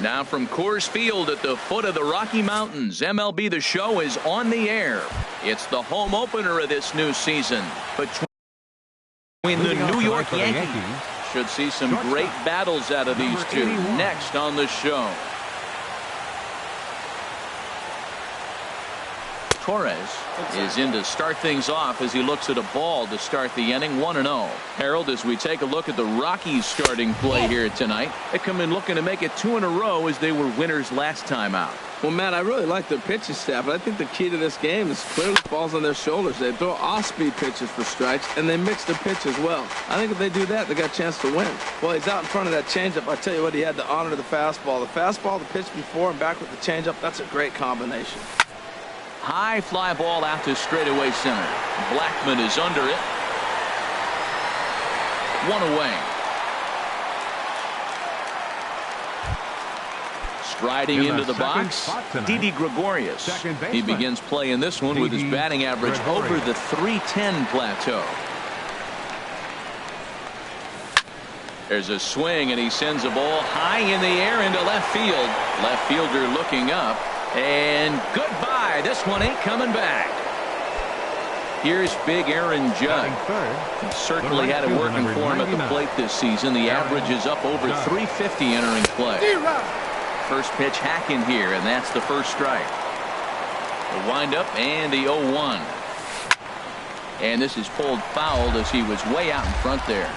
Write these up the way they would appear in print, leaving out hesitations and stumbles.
Now from Coors Field at the foot of the Rocky Mountains, MLB The Show is on the air. It's the home opener of this new season between the New York Yankees. Should see some great battles out of these two next on the show. Torres is in to start things off as he looks at a ball to start the inning. 1-0. Harold, as we take a look at the Rockies starting play here tonight, they come in looking to make it 2 in a row as they were winners last time out. Well, Matt, I really like their pitching staff, but I think the key to this game is clearly falls on their shoulders. They throw off-speed pitches for strikes, and they mix their pitch as well. I think if they do that, they got a chance to win. Well, he's out in front of that changeup. I tell you what, he had to honor the fastball. The fastball, the pitch before, and back with the changeup, that's a great combination. High fly ball out to straightaway center. Blackman is under it. 1 away. Striding into the box, Didi Gregorius. He begins play in this one with his batting average over the .310 plateau. There's a swing, and he sends a ball high in the air into left field. Left fielder looking up. And goodbye. This one ain't coming back. Here's big Aaron Judge. He certainly had it working for him at the plate this season. The average is up over .350 entering play. First pitch hack in here, and that's the first strike. The windup and the 0-1. And this is pulled foul as he was way out in front there.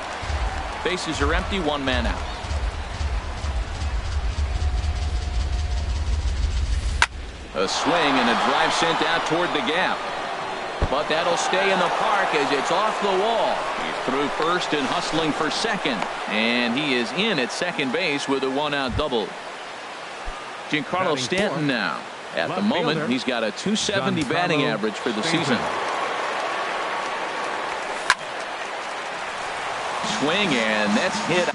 Bases are empty, 1 man out. A swing and a drive sent out toward the gap. But that'll stay in the park as it's off the wall. He's through first and hustling for second. And he is in at second base with a 1-out double. Giancarlo Stanton now. At the moment, he's got a .270 batting average for the season. Swing, and that's hit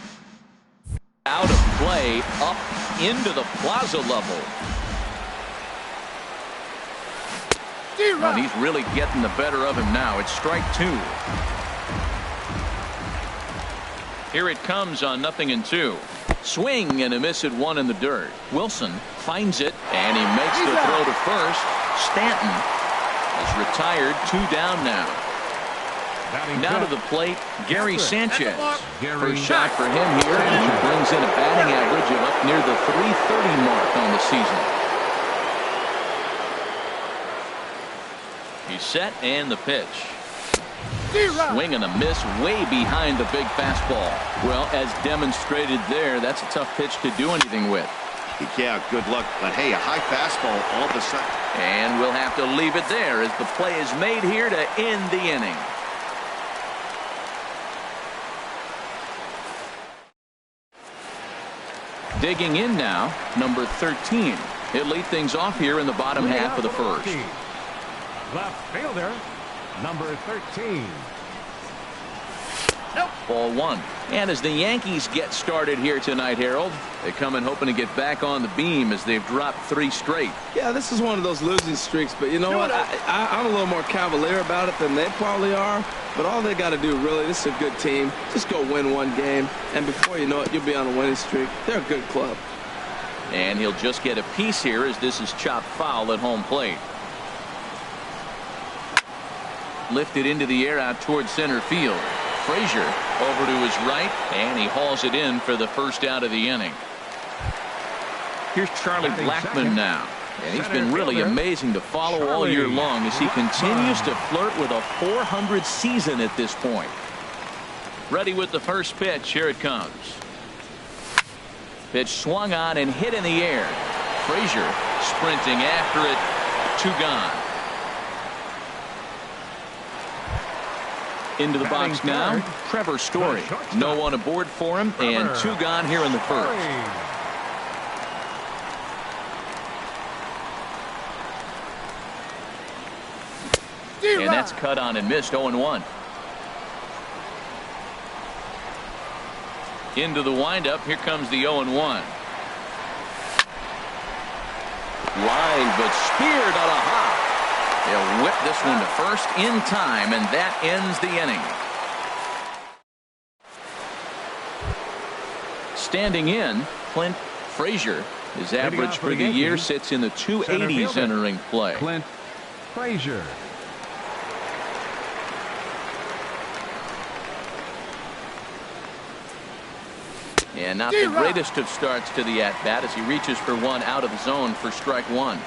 out of play up into the plaza level. And he's really getting the better of him now. It's strike 2. Here it comes on 0-2. Swing and a miss at 1 in the dirt. Wilson finds it, and he makes the throw to first. Stanton is retired, 2 down now. Now to the plate, Gary Sanchez. First shot for him here, and he brings in a batting average of up near the .330 mark on the season. He's set, and the pitch. Swing and a miss way behind the big fastball. Well, as demonstrated there, that's a tough pitch to do anything with. Yeah, good luck. But hey, a high fastball all of a sudden. And we'll have to leave it there as the play is made here to end the inning. Digging in now, number 13. He'll lead things off here in the bottom half of the first. Left fielder, number 13. Nope. Ball 1. And as the Yankees get started here tonight, Harold, they come in hoping to get back on the beam as they've dropped 3 straight. Yeah, this is one of those losing streaks, but you know what? I'm a little more cavalier about it than they probably are. But all they got to do, really, this is a good team. Just go win 1 game, and before you know it, you'll be on a winning streak. They're a good club. And he'll just get a piece here as this is chopped foul at home plate. Lifted into the air out towards center field. Frazier over to his right, and he hauls it in for the first out of the inning. Here's Charlie Blackman now, and he's been really amazing to follow all year long as he continues to flirt with a .400 season at this point. Ready with the first pitch. Here it comes. Pitch swung on and hit in the air. Frazier sprinting after it. 2 gone. Into the box now, Trevor Story. No one aboard for him, and 2 gone here in the first. And that's cut on and missed. 0-1. Into the windup. Here comes the 0-1. Line, but speared on a hop. They'll whip this one to first in time, and that ends the inning. Standing in, Clint Frazier. His average for the year sits in the 280s entering play. Clint Frazier. And not the greatest of starts to the at-bat as he reaches for one out of the zone for strike one.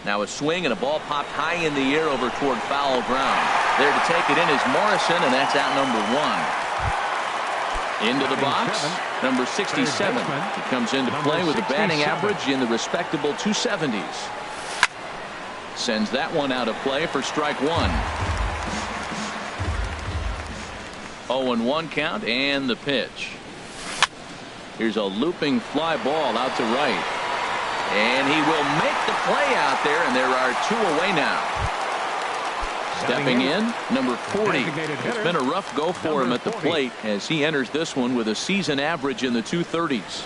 Now a swing and a ball popped high in the air over toward foul ground. There to take it in is Morrison, and that's out number one. Into the box, number 67. He comes into play with a batting average in the respectable 270s. Sends that one out of play for strike one. 0-1 count and the pitch. Here's a looping fly ball out to right. And he will make the play out there, and there are two away now. Stepping in, number 40. It's been a rough go for him at the plate as he enters this one with a season average in the 230s.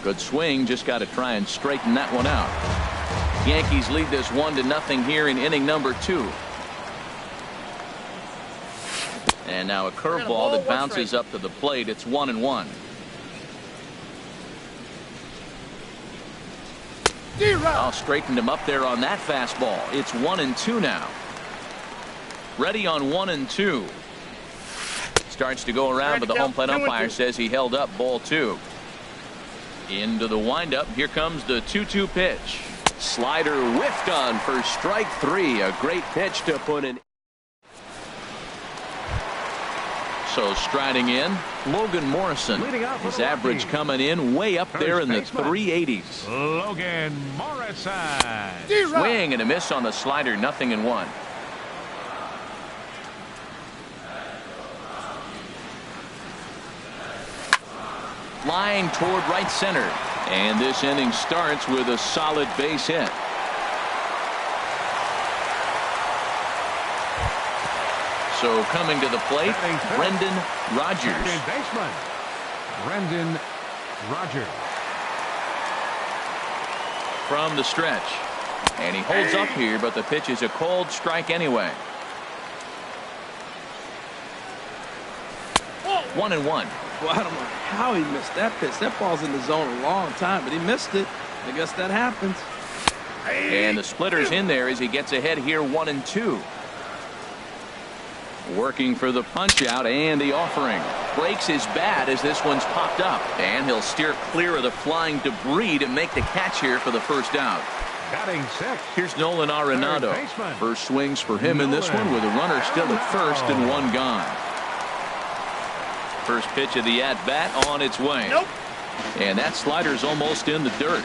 Good swing, just got to try and straighten that one out. Yankees lead this 1-0 here in inning number 2. And now a curveball that bounces up to the plate. It's 1-1. I'll straighten him up there on that fastball. It's 1-2 now. Ready on 1-2. Starts to go around, but the home plate umpire says he held up ball 2. Into the windup. Here comes the 2-2 pitch. Slider whiffed on for strike 3. A great pitch to put in. So striding in, Logan Morrison. His average coming in way up there in the 380s. Logan Morrison. Swing and a miss on the slider. 0-1. Line toward right center. And this inning starts with a solid base hit. So coming to the plate, Brendan Rodgers. Baseman Brendan Rodgers. From the stretch. And he holds up here, but the pitch is a cold strike anyway. 1-1. Well, I don't know how he missed that pitch. That ball's in the zone a long time, but he missed it. I guess that happens. And the splitter's in there as he gets ahead here 1-2. Working for the punch out and the offering. Breaks his bat as this one's popped up. And he'll steer clear of the flying debris to make the catch here for the first out. Batting sixth. Here's Nolan Arenado. First swings for him in this one with a runner still at first and one gone. First pitch of the at-bat on its way. Nope. And that slider's almost in the dirt.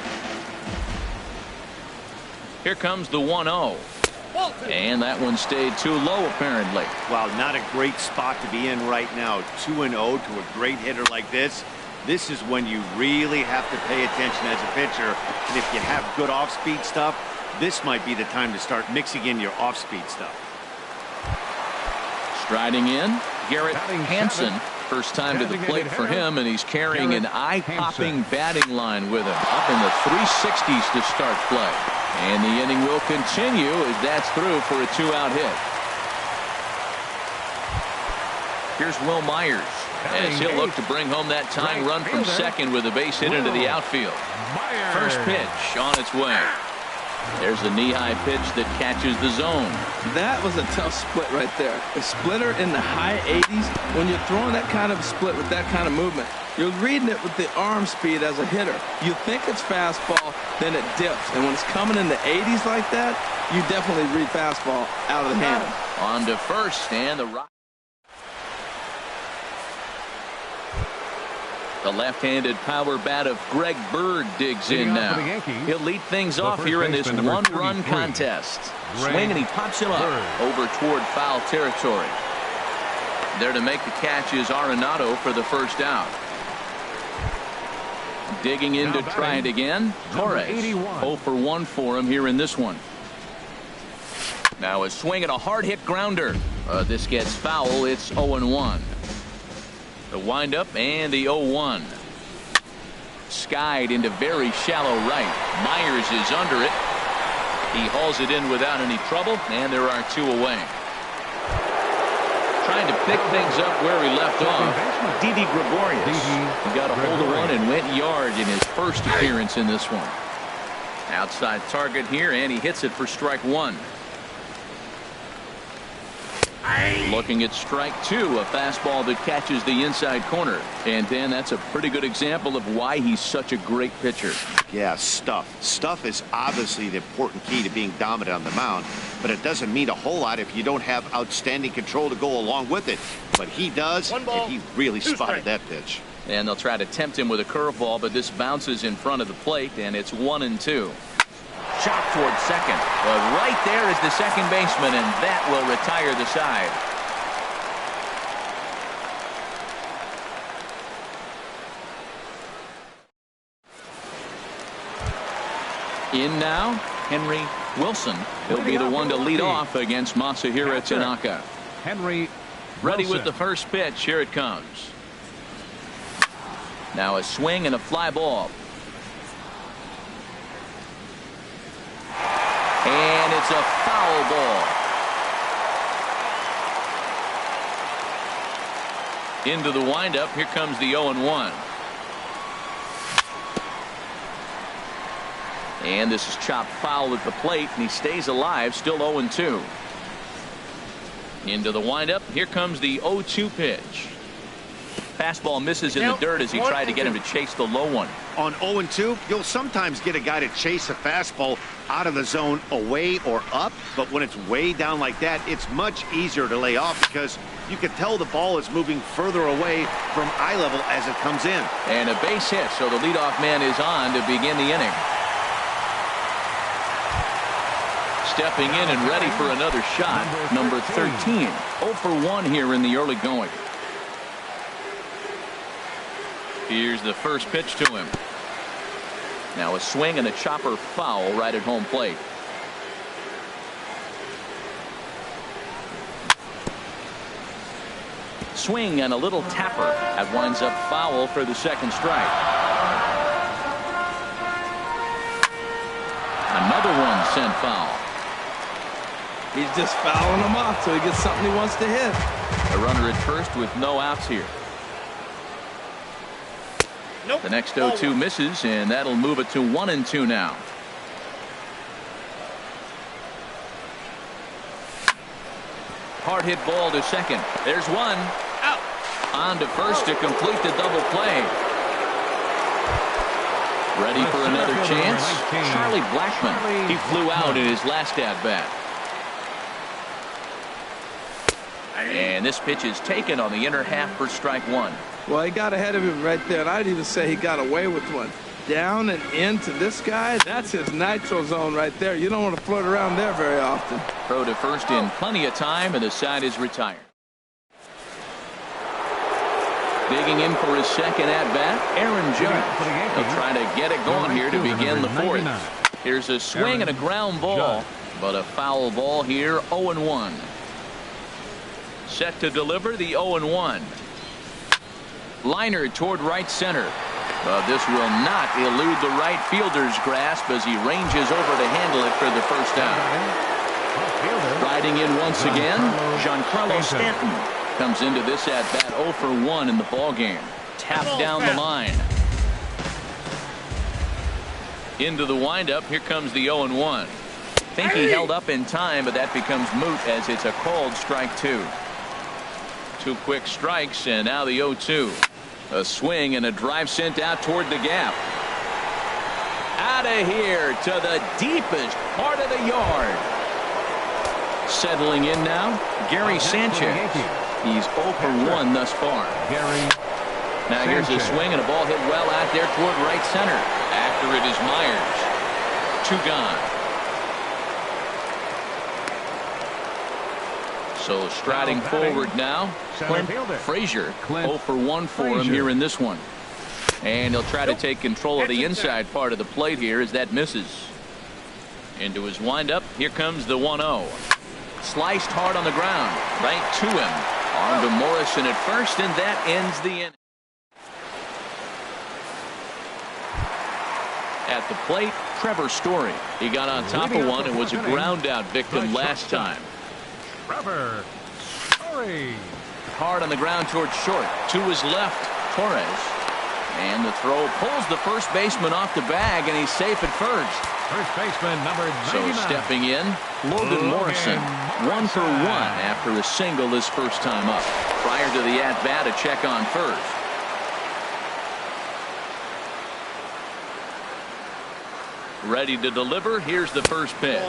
Here comes the 1-0. And that one stayed too low apparently. Wow, not a great spot to be in right now. 2-0 to a great hitter like this. This is when you really have to pay attention as a pitcher. And if you have good off-speed stuff, this might be the time to start mixing in your off-speed stuff. Striding in, Garrett Hansen. First time to the plate for him, and he's carrying an eye-popping batting line with him. Up in the 360s to start play. And the inning will continue as that's through for a 2-out hit. Here's Will Myers as he'll look to bring home that tying run from second with a base hit into the outfield. First pitch on its way. There's a knee-high pitch that catches the zone. That was a tough split right there. A splitter in the high 80s. When you're throwing that kind of split with that kind of movement, you're reading it with the arm speed as a hitter. You think it's fastball, then it dips. And when it's coming in the 80s like that, you definitely read fastball out of the hand. On to first, and the right. The left-handed power bat of Greg Bird digs in now. He'll lead things off here in this one-run contest. Swing and he pops him up over toward foul territory. There to make the catch is Arenado for the first out. Digging in to try it again. Torres 0 for 1 for him here in this one. Now a swing and a hard hit grounder. This gets foul. It's 0-1. The windup and the 0-1. Skied into very shallow right. Myers is under it. He hauls it in without any trouble, and there are 2 away. Trying to pick things up where he left off. Didi Gregorius. He got a hold of one and went yard in his first appearance in this one. Outside target here, and he hits it for strike 1. Looking at strike 2, a fastball that catches the inside corner. And Dan, that's a pretty good example of why he's such a great pitcher. Yeah, stuff. Stuff is obviously the important key to being dominant on the mound, but it doesn't mean a whole lot if you don't have outstanding control to go along with it. But he does, and he really spotted that pitch. And they'll try to tempt him with a curveball, but this bounces in front of the plate, and it's 1-2. Chop towards second, but right there is the second baseman, and that will retire the side. In now, Henry Wilson. He'll be the one to lead off against Masahiro Tanaka. Henry Ready Wilson. with the first pitch. Here it comes. Now a swing and a fly ball. And it's a foul ball. Into the windup. Here comes the 0-1. And this is chopped foul at the plate, and he stays alive, still 0-2. Into the windup. Here comes the 0-2 pitch. Fastball misses in the dirt as he tried to get him to chase the low one. On 0-2, you'll sometimes get a guy to chase a fastball out of the zone away or up, but when it's way down like that, it's much easier to lay off because you can tell the ball is moving further away from eye level as it comes in. And a base hit, so the leadoff man is on to begin the inning. Stepping in and ready for another shot, number 13. 0 for 1 here in the early going. Here's the first pitch to him. Now a swing and a chopper foul right at home plate. Swing and a little tapper. That winds up foul for the second strike. Another one sent foul. He's just fouling them off till he gets something he wants to hit. A runner at first with no outs here. Nope. The next 0-2 misses, and that'll move it to 1-2 now. Hard hit ball to second. There's one. Out. On to first to complete the double play. Ready for another chance? Charlie Blackmon. He flew out in his last at-bat. And this pitch is taken on the inner half for strike 1. Well, he got ahead of him right there, and I'd even say he got away with one. Down and into this guy, that's his nitro zone right there. You don't want to float around there very often. Throw to first in plenty of time, and the side is retired. Digging in for his second at-bat, Aaron Judge. He'll try to get it going here to begin the fourth. Here's a swing and a ground ball, but a foul ball here, 0-1. Set to deliver the 0-1. Liner toward right center. But this will not elude the right fielder's grasp as he ranges over to handle it for the first down. Riding in once again, Giancarlo Stanton comes into this at-bat 0 for 1 in the ballgame. Tapped down the line. Into the windup. Here comes the 0-1. Think he held up in time, but that becomes moot as it's a called strike 2. 2 quick strikes, and now the 0-2. A swing and a drive sent out toward the gap. Out of here to the deepest part of the yard. Settling in now, Gary Sanchez. He's 0 for 1 thus far. Now here's a swing and a ball hit well out there toward right center. After it is Myers. 2 gone. So striding forward now, Clint Frazier. 0 for 1 for him here in this one. And he'll try to take control of the inside part of the plate here as that misses. Into his windup. Here comes the 1-0. Sliced hard on the ground. Right to him. On to Morrison at first, and that ends the inning. At At the plate, Trevor Story. He got on top of one and was a ground out victim last time. Trevor Story. Hard on the ground towards short. To his left, Torres. And the throw pulls the first baseman off the bag, and he's safe at first. First baseman number 99. So stepping in, Logan Morrison. 1 for 1 after a single his first time up. Prior to the at-bat, a check on first. Ready to deliver. Here's the first pitch.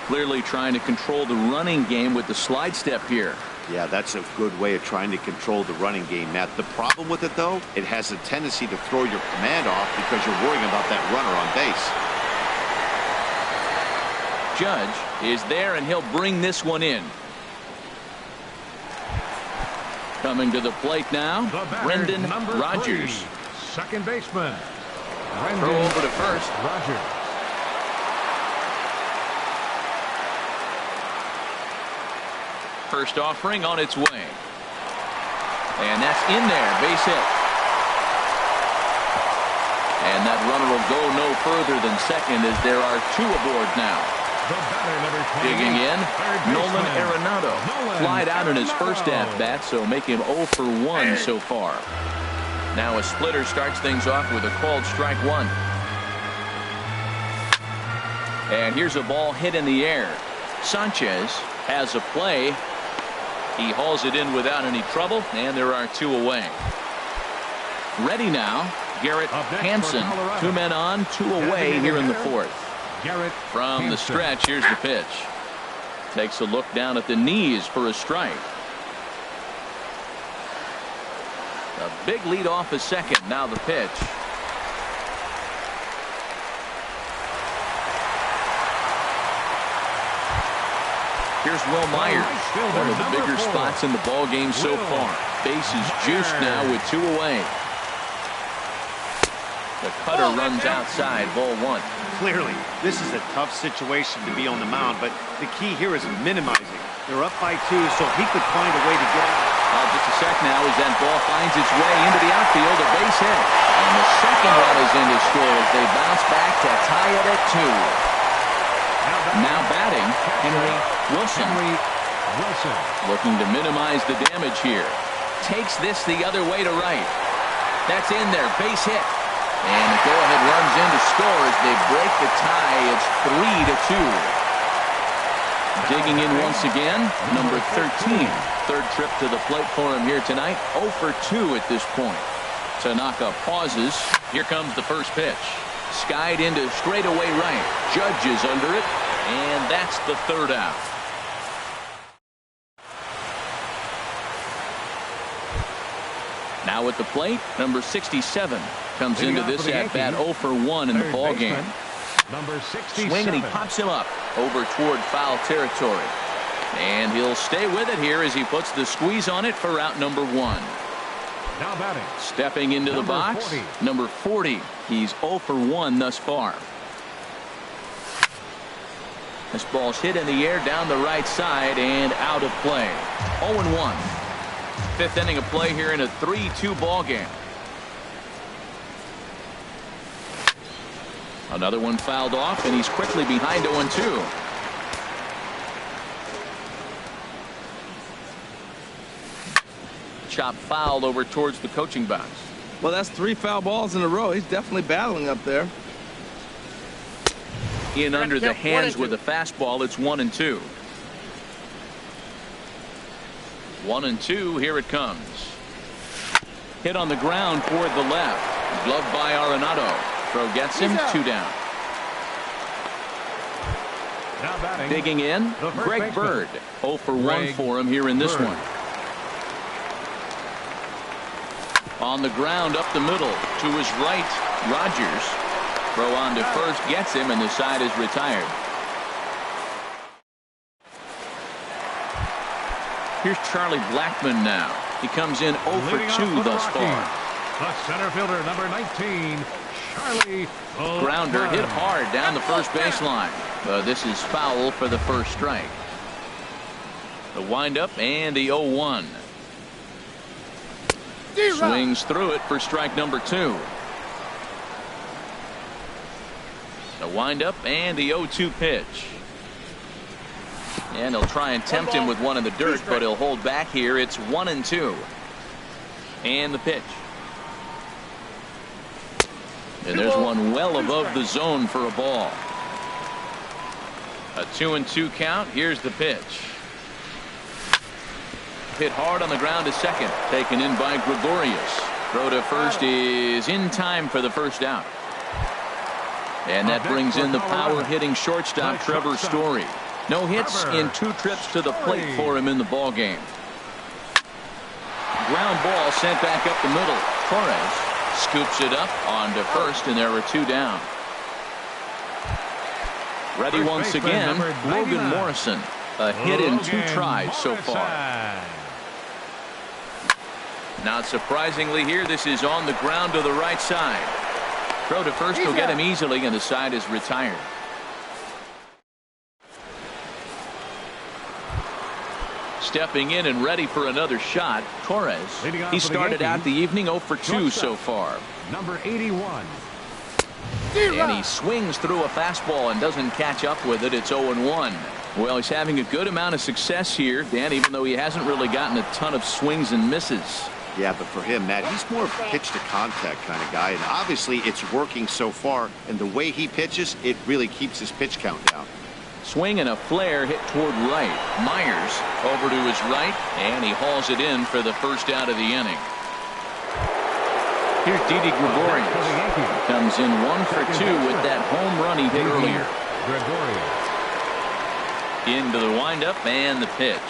Clearly trying to control the running game with the slide step here. Yeah, that's a good way of trying to control the running game, Matt. The problem with it, though, it has a tendency to throw your command off because you're worrying about that runner on base. Judge is there, and he'll bring this one in. Coming to the plate now, Brendan Rodgers. 3, second baseman. Brendan Throw over to first. Rodgers. First offering on its way. And that's in there. Base hit. And that runner will go no further than second as there are 2 aboard now. The batter, number 28, Digging in, Nolan baseman. Arenado. Flied out in his first at-bat, so make him 0 for 1 so far. Now a splitter starts things off with a called strike 1. And here's a ball hit in the air. Sanchez has a play. He hauls it in without any trouble, and there are 2 away. Ready now, Garrett Hansen. 2 men on, 2 away here in the 4th. Garrett From the Hansen. stretch, here's the pitch. Takes a look down at the knees for a strike. A big lead off a second. Now the pitch. Here's Will Myers. One of the bigger spots in the ball game so far. Base is juiced now with 2 away. The cutter runs outside, ball 1. Clearly, this is a tough situation to be on the mound, but the key here is minimizing. They're up by 2, so he could find a way to get out. Just a sec now as that ball finds its way into the outfield, a base hit. And the second run is in to score as they bounce back to tie it at 2. Now batting, Henry Wilson. Looking to minimize the damage here. Takes this the other way to right. That's in there, base hit. And the go-ahead runs in to score as they break the tie. It's 3-2. Digging in once again, number 13. Third trip to the plate for him here tonight. 0 for 2 at this point. Tanaka pauses. Here comes the first pitch. Skied into straightaway right. Judge is under it. And that's the 3rd out. Now at the plate, number 67 comes into this at-bat 0 for 1 in the ball game. Number 67. Swing, and he pops him up over toward foul territory. And he'll stay with it here as he puts the squeeze on it for out number 1. Now batting. Stepping into the box, 40. number 40. He's 0 for 1 thus far. This ball's hit in the air down the right side and out of play. 0-1. 5th inning of play here in a 3-2 ball game. Another one fouled off, and he's quickly behind 0-2. Chop fouled over towards the coaching box. Well, that's 3 foul balls in a row. He's definitely battling up there. In under the hands with a fastball. It's 1-2. 1-2. Here it comes. Hit on the ground toward the left. Gloved by Arenado. Throw gets him. 2 down. Now batting. Digging in, Greg baseman. Bird. 0 for 1 for him here in this one. On the ground up the middle to his right, Rodgers. Throw on to first gets him, and the side is retired. Here's Charlie Blackmon now. He comes in 0 for 2 thus far. The center fielder, number 19, Charlie Blackmon. Grounder hit hard down the first baseline. This is foul for the first strike. The windup and the 0-1. Swings through it for strike number 2. windup and the 0-2 pitch. And he'll try and tempt him with one in the dirt, but he'll hold back here. It's 1-2. And the pitch. And there's one well above the zone for a ball. A 2-2 count. Here's the pitch. Hit hard on the ground to second. Taken in by Gregorius. Throw to first is in time for the first out. And that brings in the power-hitting shortstop Trevor Story. No hits in 2 trips to the plate for him in the ballgame. Ground ball sent back up the middle. Torres scoops it up onto first, and there are 2 down. Ready once again, Logan Morrison. A hit in 2 tries so far. Not surprisingly here, this is on the ground to the right side. Throw to first will get him easily, and the side is retired. Stepping in and ready for another shot, Torres. He started out the evening 0 for 2 so far. Number 81. And he swings through a fastball and doesn't catch up with it. It's 0-1. Well, he's having a good amount of success here, Dan, even though he hasn't really gotten a ton of swings and misses. Yeah, but for him, Matt, he's more of a pitch-to-contact kind of guy, and obviously it's working so far, and the way he pitches, it really keeps his pitch count down. Swing and a flare hit toward right. Myers over to his right, and he hauls it in for the first out of the inning. Here's Didi Gregorius. Comes in 1 for 2 with that home run he hit earlier. Into the windup and the pitch.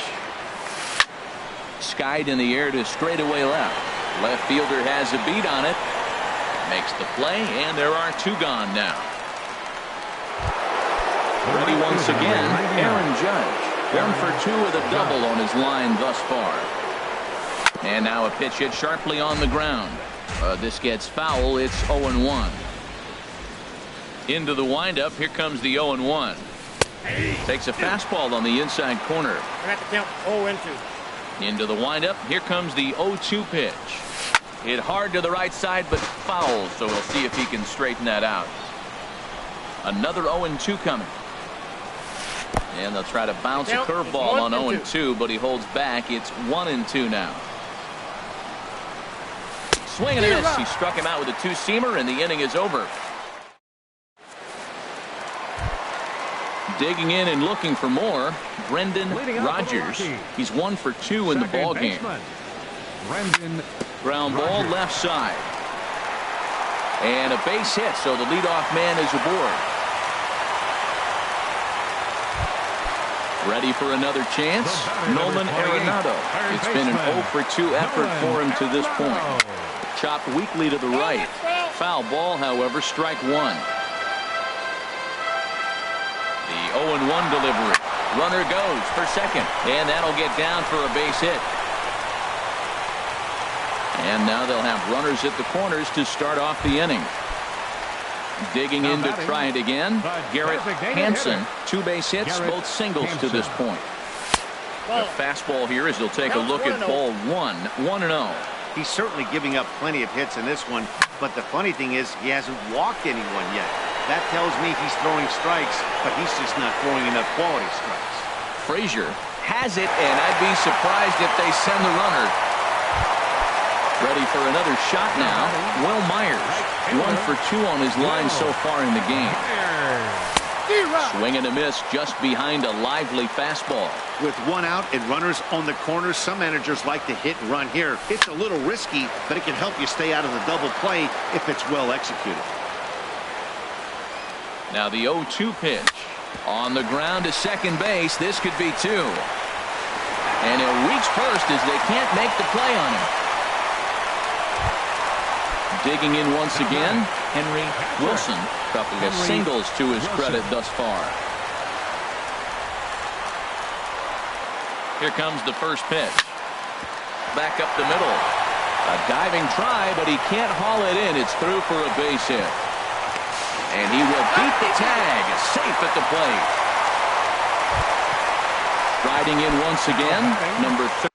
Skied in the air to straightaway left. Left fielder has a beat on it. Makes the play, and there are 2 gone now. Ready once again, Aaron Judge. 1 for 2 with a double on his line thus far. And now a pitch hit sharply on the ground. This gets foul. It's 0-1. Into the windup. Here comes the 0-1. Takes a fastball on the inside corner. Into the windup. Here comes the 0-2 pitch. Hit hard to the right side, but foul, so we'll see if he can straighten that out. Another 0-2 coming. And they'll try to bounce a curveball on 0-2, but he holds back. It's 1-2 now. Swing and a miss. He struck him out with a 2-seamer, and the inning is over. Digging in and looking for more, Brendan Rodgers. He's 1 for 2 in the ball game. Ground ball left side. And a base hit, so the leadoff man is aboard. Ready for another chance? Nolan Arenado. It's been an 0 for 2 effort for him to this point. Chopped weakly to the right. Foul ball, however, strike 1. The 0-1 delivery. Runner goes for second, and that'll get down for a base hit. And now they'll have runners at the corners to start off the inning. Digging in to try it again. Garrett Hansen, 2 base hits, both singles to this point. The fastball here as they'll take a look at ball 1, 1-0. He's certainly giving up plenty of hits in this one, but the funny thing is he hasn't walked anyone yet. That tells me he's throwing strikes, but he's just not throwing enough quality strikes. Frazier has it, and I'd be surprised if they send the runner. Ready for another shot now. Will Myers, 1 for 2 on his line so far in the game. Swing and a miss just behind a lively fastball. With 1 out and runners on the corners, some managers like to hit and run here. It's a little risky, but it can help you stay out of the double play if it's well executed. Now the 0-2 pitch. On the ground to second base. This could be 2. And he'll reach first as they can't make the play on him. Digging in once again, Henry Wilson. Couple of singles to his credit thus far. Here comes the first pitch. Back up the middle. A diving try, but he can't haul it in. It's through for a base hit. And he will beat the tag. Safe at the plate. Riding in once again, number 30.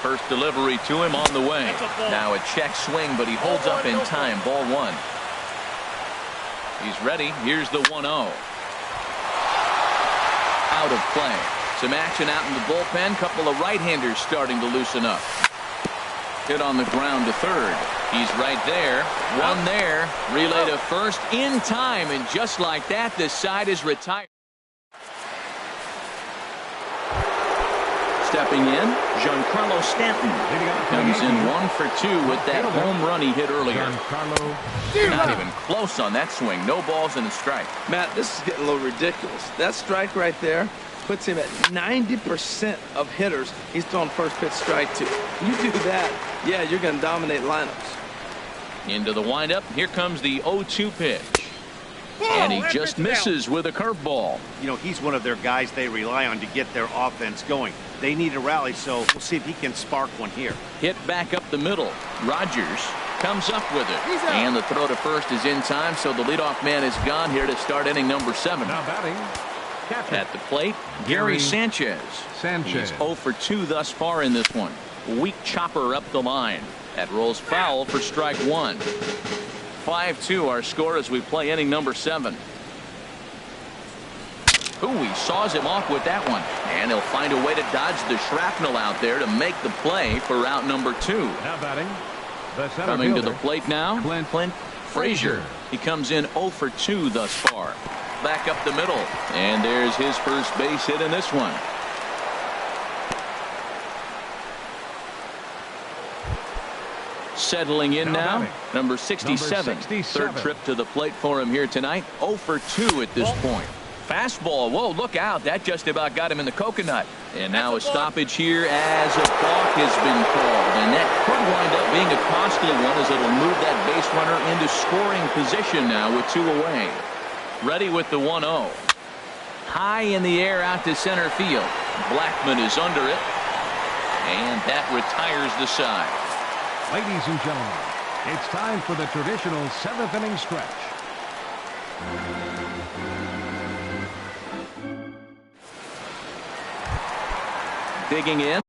First delivery to him on the way. Now a check swing, but he holds up in time. Ball one. He's ready. Here's the 1-0. Out of play. Some action out in the bullpen. Couple of right-handers starting to loosen up. Hit on the ground to third. He's right there. One there. Relay to first in time. And just like that, this side is retired. Stepping in, Giancarlo Stanton comes in 1 for 2 with that home run he hit earlier. Not even close on that swing. No balls and a strike. Matt, this is getting a little ridiculous. That strike right there puts him at 90% of hitters he's throwing first pitch strike to. You do that, yeah, you're going to dominate lineups. Into the windup. Here comes the 0-2 pitch. And he just misses with a curveball. You know, he's one of their guys they rely on to get their offense going. They need a rally, so we'll see if he can spark one here. Hit back up the middle. Rogers comes up with it. And the throw to first is in time, so the leadoff man is gone here to start inning number 7. Now batting, catcher. At the plate, Gary Sanchez. He's 0 for 2 thus far in this one. Weak chopper up the line. That rolls foul for strike 1. 5-2 our score as we play inning number 7. He saws him off with that one. And he'll find a way to dodge the shrapnel out there to make the play for out number 2. Now batting, the center Coming fielder, to the plate now, Clint Frazier. He comes in 0 for 2 thus far. Back up the middle. And there's his first base hit in this one. Settling in now, number 67. Third trip to the plate for him here tonight. 0 for 2 at this point. Fastball. Whoa, look out. That just about got him in the coconut. And now a stoppage here as a balk has been called. And that could wind up being a costly one as it'll move that base runner into scoring position now with 2 away. Ready with the 1-0. High in the air out to center field. Blackman is under it. And that retires the side. Ladies and gentlemen, it's time for the traditional 7th inning stretch. Digging in.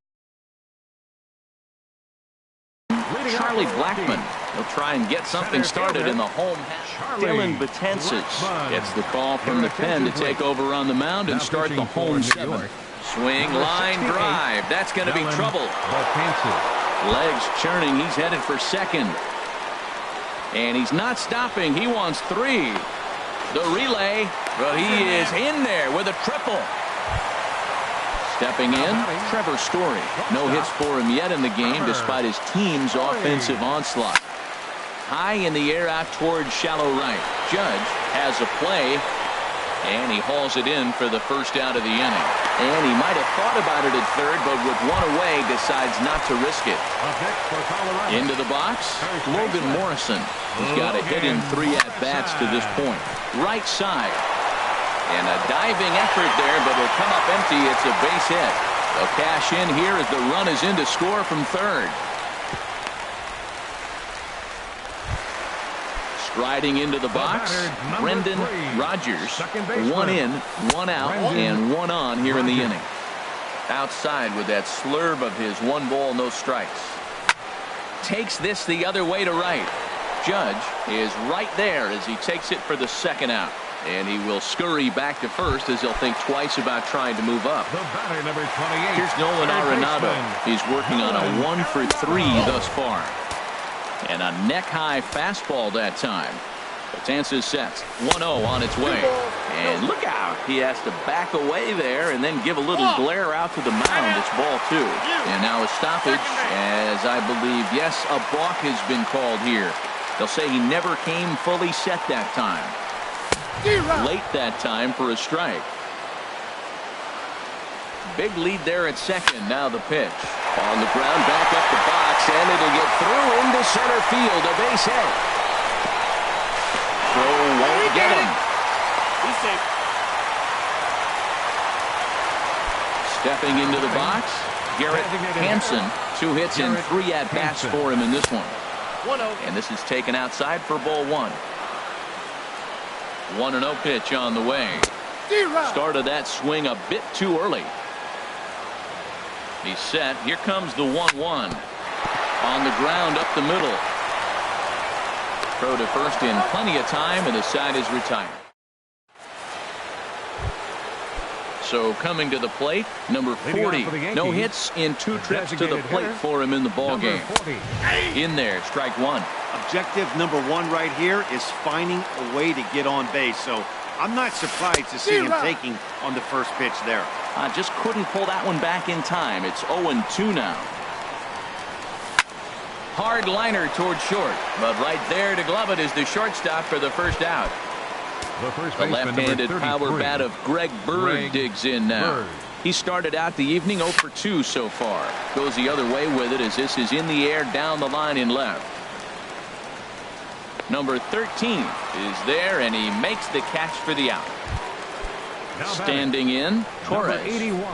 Charlie Blackman. He'll try and get something started in the home half. Dylan Betances gets the call from the pen to take over on the mound and start the home 7th. Swing, line, drive. That's going to be trouble. Legs churning. He's headed for second. And he's not stopping. He wants 3. The relay, but he is in there with a triple. Stepping in, Trevor Story. No hits for him yet in the game despite his team's offensive onslaught. High in the air out towards shallow right. Judge has a play. And he hauls it in for the first out of the inning. And he might have thought about it at third, but with 1 away, decides not to risk it. Into the box, Logan Morrison. He's got a hit in 3 at-bats to this point. Right side. And a diving effort there, but it'll come up empty. It's a base hit. They'll cash in here as the run is in to score from third. Striding into the box, Brendan Rogers. 1 in, 1 out, and 1 on here in the inning. Outside with that slurve of his 1 ball, no strikes. Takes this the other way to right. Judge is right there as he takes it for the 2nd out. And he will scurry back to first as he'll think twice about trying to move up. Here's Nolan Arenado. He's working on a 1 for 3 thus far. And a neck-high fastball that time. Betances sets. 1-0 on its way. And look out. He has to back away there and then give a little glare out to the mound. It's ball 2. And now a stoppage as I believe, yes, a balk has been called here. They'll say he never came fully set that time. Late that time for a strike. Big lead there at second. Now the pitch. On the ground, back up the box, and it'll get through into center field. A base hit. Throw won't get him. He's safe. Stepping into the box, Garrett Hampson. 2 hits and 3 at-bats for him in this one. And this is taken outside for ball 1. 1-0 pitch on the way. Started that swing a bit too early. He's set. Here comes the 1-1. On the ground up the middle. Throw to first in plenty of time, and the side is retired. So coming to the plate, number 40. No hits in 2 trips to the plate for him in the ball game. In there, strike one. Objective number 1 right here is finding a way to get on base. So I'm not surprised to see him taking on the first pitch there. Just couldn't pull that one back in time. It's 0-2 now. Hard liner toward short, but right there to glove it is the shortstop for the first out. The left-handed power bat of Greg Bird digs in now. He started out the evening 0 for 2 so far. Goes the other way with it as this is in the air down the line in left. Number 13 is there, and he makes the catch for the out. Standing in, Torres.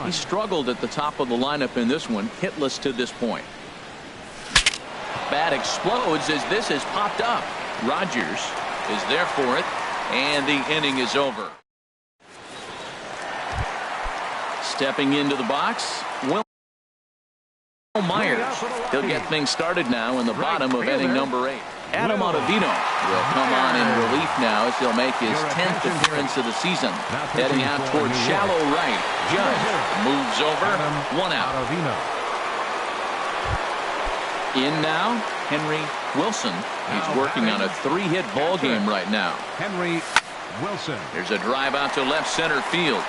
He struggled at the top of the lineup in this one, hitless to this point. Bat explodes as this has popped up. Rogers is there for it, and the inning is over. Stepping into the box, Will Myers. He'll get things started now in the bottom of inning number 8. Adam Ottavino will come on in relief now as he'll make his 10th appearance of the season. Heading out towards shallow right. Judge moves over. 1 out. In now, Henry Wilson. He's working on a 3-hit ball game right now. Henry Wilson. There's a drive out to left center field.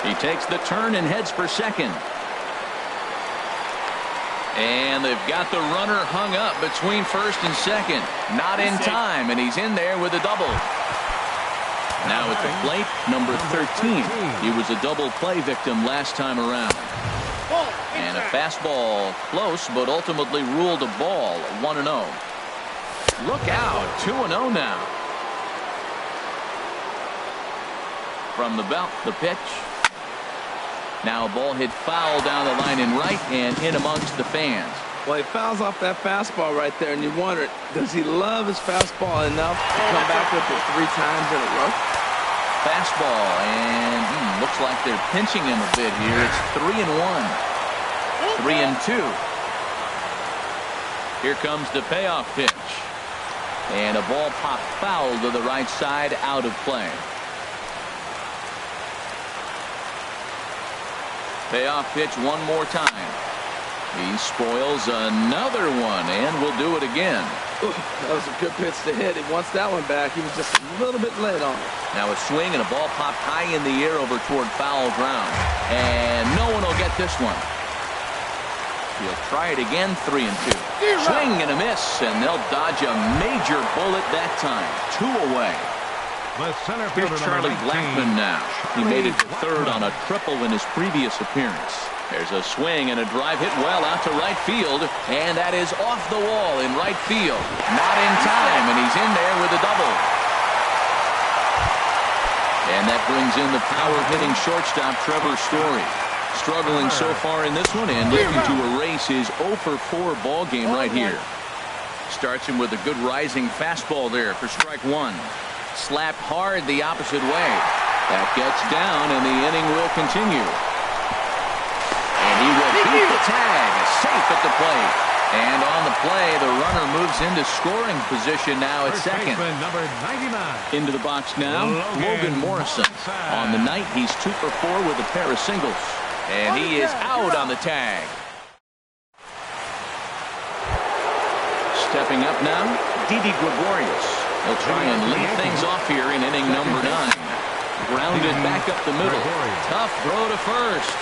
He takes the turn and heads for second. And they've got the runner hung up between first and second. Not in time, and he's in there with a double. Now at the plate, number 13. He was a double play victim last time around. And a fastball close, but ultimately ruled a ball. 1-0. Look out, 2-0 now. From the belt, the pitch. Now a ball hit foul down the line in right and in amongst the fans. Well, he fouls off that fastball right there, and you wonder, does he love his fastball enough to come back with it 3 times in a row? Fastball, and looks like they're pinching him a bit here. It's 3-1. 3-2. Here comes the payoff pitch. And a ball popped foul to the right side, out of play. Payoff pitch one more time. He spoils another one and will do it again. Ooh, that was a good pitch to hit. He wants that one back. He was just a little bit late on it. Now a swing and a ball popped high in the air over toward foul ground. And no one will get this one. He'll try it again, 3-2. Swing and a miss, and they'll dodge a major bullet that time. 2 away. Here's Charlie Blackmon now. He made it to third on a triple in his previous appearance. There's a swing and a drive hit well out to right field, and that is off the wall in right field. Not in time, and he's in there with a double. And that brings in the power-hitting shortstop Trevor Story. Struggling so far in this one and looking to erase his 0 for 4 ball game right here. Starts him with a good rising fastball there for strike 1. Slapped hard the opposite way. That gets down, and the inning will continue. And he will beat the tag. Safe at the plate. And on the play, the runner moves into scoring position now at second. Number 99. Into the box now, Logan Morrison. On the night, he's 2 for 4 with a pair of singles. And he is out on the tag. Stepping up now, Didi Gregorius. He'll try and lead things off here in inning number 9. Grounded back up the middle. Tough throw to first.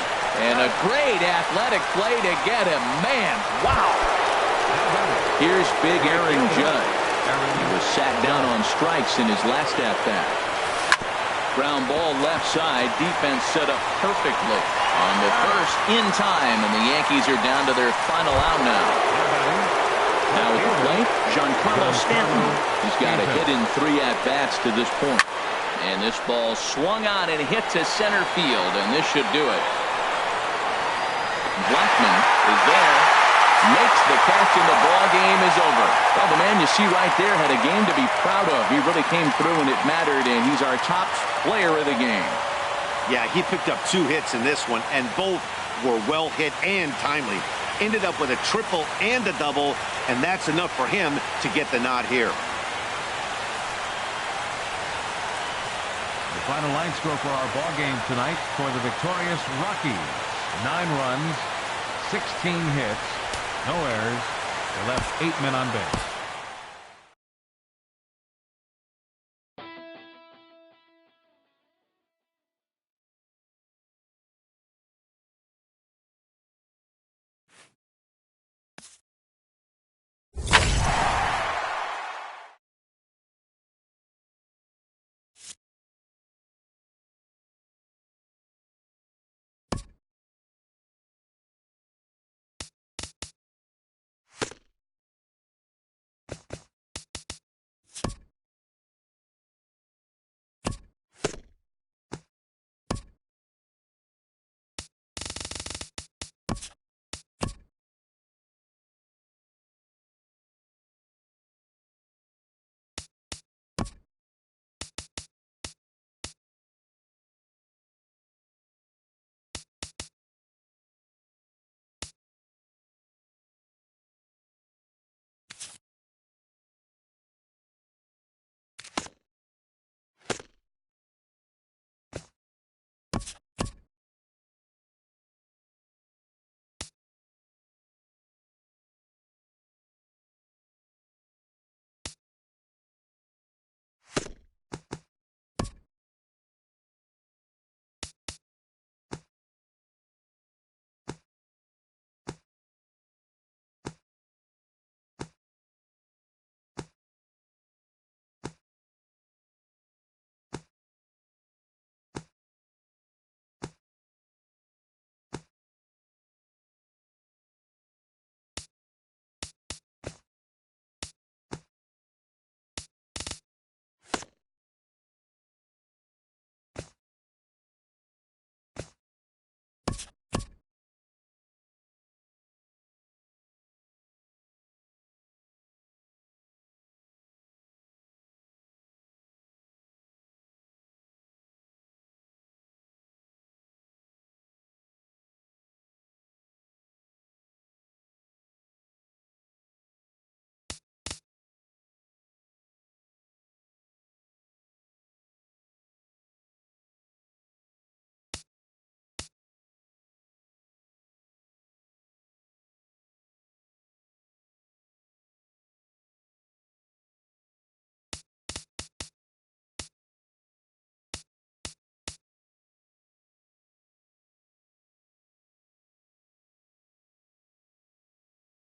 And a great athletic play to get him. Man, wow. Here's big Aaron Judd. He was sat down on strikes in his last at-bat. Ground ball left side. Defense set up perfectly on the first in time. And the Yankees are down to their final out now. Now at the plate, Giancarlo Stanton. He's got a hit in 3 at-bats to this point. And this ball swung on and hit to center field, and this should do it. Blackmon is there, makes the catch, and the ball game is over. Well, the man you see right there had a game to be proud of. He really came through and it mattered, and he's our top player of the game. Yeah, he picked up 2 hits in this one, and both were well hit and timely. Ended up with a triple and a double, and that's enough for him to get the nod here. The final line score for our ball game tonight for the victorious Rockies: 9 runs, 16 hits, no errors. They left 8 men on base.